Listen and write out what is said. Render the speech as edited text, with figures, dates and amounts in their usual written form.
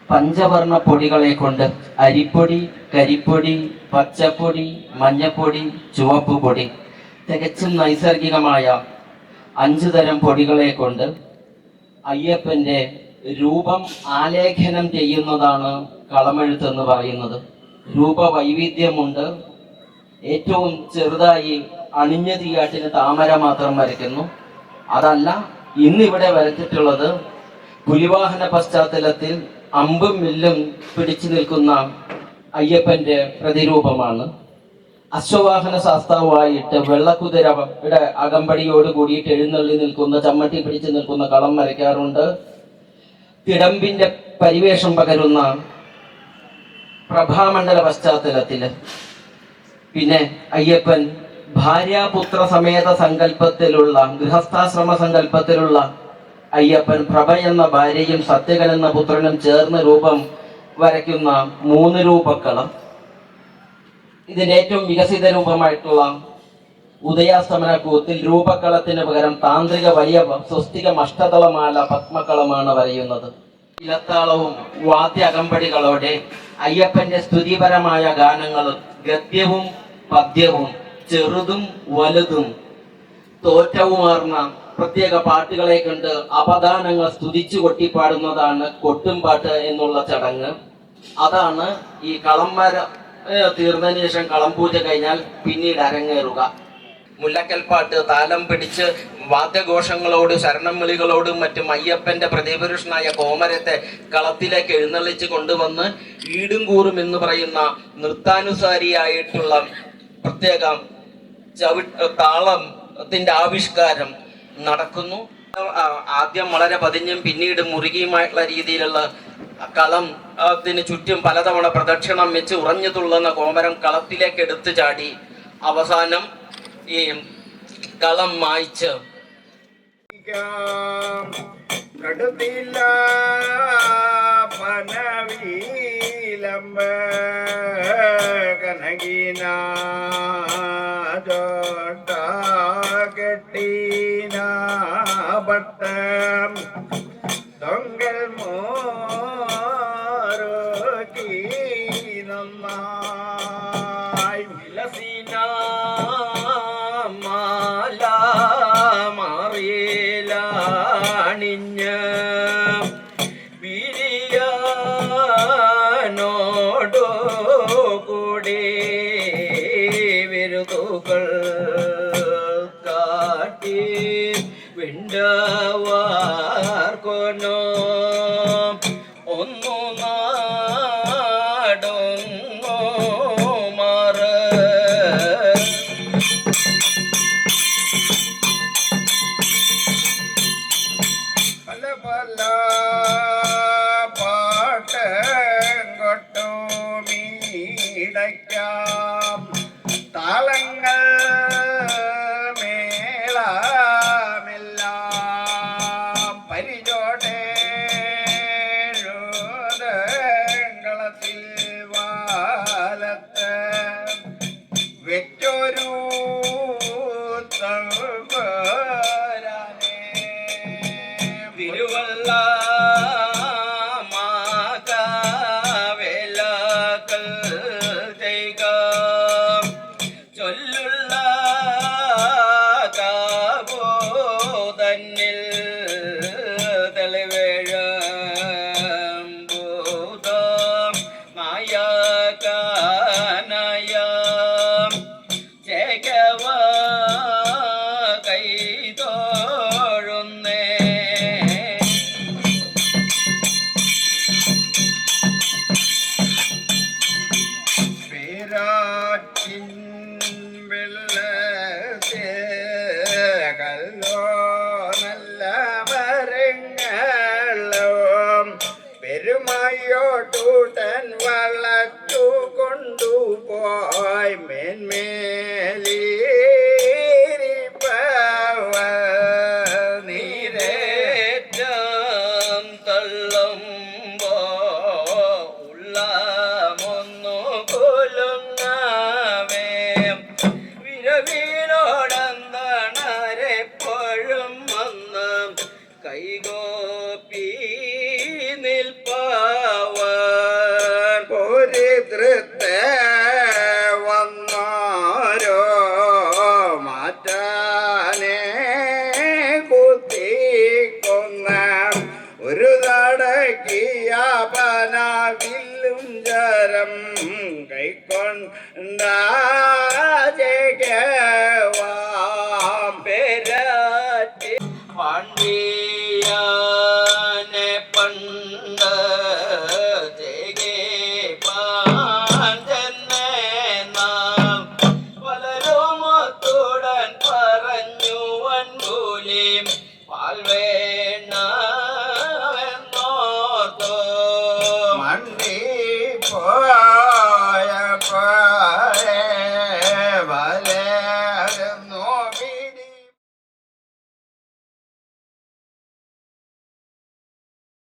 പഞ്ചവർണ്ണ പൊടികളെ കൊണ്ട് അരിപ്പൊടി, കരിപ്പൊടി, പച്ചപ്പൊടി, മഞ്ഞപ്പൊടി, ചുവപ്പ് പൊടി, തികച്ചും നൈസർഗികമായ 5 തരം പൊടികളെ കൊണ്ട് അയ്യപ്പൻ്റെ രൂപം ആലേഖനം ചെയ്യുന്നതാണ് കളമെഴുത്ത് എന്ന് പറയുന്നത്. രൂപവൈവിധ്യമുണ്ട്. ഏറ്റവും ചെറുതായി അണിഞ്ഞ തീയാട്ടിന് താമര മാത്രം വരയ്ക്കുന്നു. അതല്ല, ഇന്നിവിടെ വരച്ചിട്ടുള്ളത് പുലിവാഹന പശ്ചാത്തലത്തിൽ അമ്പും വില്ലും പിടിച്ചു നിൽക്കുന്ന അയ്യപ്പൻ്റെ പ്രതിരൂപമാണ്. അശ്വവാഹന ശാസ്താവായിട്ട് വെള്ളക്കുതിരയുടെ അകമ്പടിയോട് കൂടിയിട്ട് എഴുന്നള്ളി നിൽക്കുന്ന, ചമ്മട്ടി പിടിച്ചു നിൽക്കുന്ന കളം വരയ്ക്കാറുണ്ട്. തിടമ്പിന്റെ പരിവേഷം പകരുന്ന പ്രഭാമണ്ഡല പശ്ചാത്തലത്തിൽ. പിന്നെ അയ്യപ്പൻ ഭാര്യാപുത്ര സമേത സങ്കല്പത്തിലുള്ള, ഗൃഹസ്ഥാശ്രമ സങ്കല്പത്തിലുള്ള അയ്യപ്പൻ പ്രഭ എന്ന ഭാര്യയും സത്യകൻ എന്ന പുത്രനും ചേർന്ന് രൂപം വരയ്ക്കുന്ന 3 രൂപക്കളം. ഇതിന്റെ ഏറ്റവും വികസിത രൂപമായിട്ടുള്ള ഉദയാസ്തമന കൂത്തിൽ രൂപക്കളത്തിന് പകരം താന്ത്രിക വലിയ സ്വസ്തിക അഷ്ടതളമാല പത്മക്കളമാണ് വരയുന്നത്. ഇലത്താളവും വാദ്യ അകമ്പടികളോടെ അയ്യപ്പന്റെ സ്തുതിപരമായ ഗാനങ്ങളും ഗദ്യവും പദ്യവും ചെറുതും വലുതും തോറ്റവുമാർന്ന പ്രത്യേക പാട്ടുകളെ കൊണ്ട് അപദാനങ്ങൾ സ്തുതിച്ചു കൊട്ടിപ്പാടുന്നതാണ് കൊട്ടുംപാട്ട് എന്നുള്ള ചടങ്ങ്. അതാണ് ഈ കളം വര തീർന്നതിന് ശേഷം കളം പൂജ കഴിഞ്ഞാൽ പിന്നീട് അരങ്ങേറുക. മുല്ലക്കൽപ്പാട്ട് താലം പിടിച്ച് വാദ്യഘോഷങ്ങളോട് ശരണം വിളികളോടും മറ്റും അയ്യപ്പന്റെ പ്രതിപുരുഷനായ കോമരത്തെ കളത്തിലേക്ക് എഴുന്നള്ളിച്ച് കൊണ്ടുവന്ന് ഈടും കൂറും എന്ന് പറയുന്ന നൃത്താനുസാരിയായിട്ടുള്ള പ്രത്യേക താളത്തിന്റെ ആവിഷ്കാരം നടക്കുന്നു. ആദ്യം വളരെ പതിഞ്ഞും പിന്നീട് മുറുകിയുമായിട്ടുള്ള രീതിയിലുള്ള കളം ത്തിന് ചുറ്റും പലതവണ പ്രദക്ഷിണം വെച്ച് ഉറഞ്ഞു തുള്ളുന്ന കോമരം കളത്തിലേക്ക് എടുത്തു ചാടി അവസാനം ഈ കളം മായ്ച്ച് തൊങ്കൽ മാറിയിലാണിഞ്ഞ് വിരിയാനോടു കൂടി വിരുതുകൾ കാട്ടി വിണ്ടവാർക്കൊനോ ഒന്നു നാടൊന്നു മാറ് പല പല പാട്ടൊട്ടുമീടയ്ക്കാം താളങ്ങൾ മേളമെല്ലാം പരിചോടെ കളത്തിൽ വാലത്ത് വെച്ചൊരു തിരുവല്ല മാവേലകൾ ചെയ്ക ചൊല്ലുള്ള കാവോ തന്നിൽ തെളിവേഴ നായകനയ ചേകവ കൈതോഴുന്നേ പേരാറ്റിൻ വെള്ളത്തേകല്ലോ നല്ല മരങ്ങളും പെരുമയോട്ടൂട്ടൻ വളർത്തു കൊണ്ടുപോയി മേന്മേലിരിപ്പവ നീരേറ്റം തള്ളുമ്പോൾ അടക്കിയ പനവില്ലും ജരം കൈക്കൊണ്ടാജവാം പേരാറ്റി പാണ്ഡിയാനെ പണ്ട് പാഞ്ചനെ നാം വളരുമൊത്തുടൻ പറഞ്ഞു വൻകൂലിം പാൽവേണോർത്തോ മണ്ണി പോയ പോയ വലേ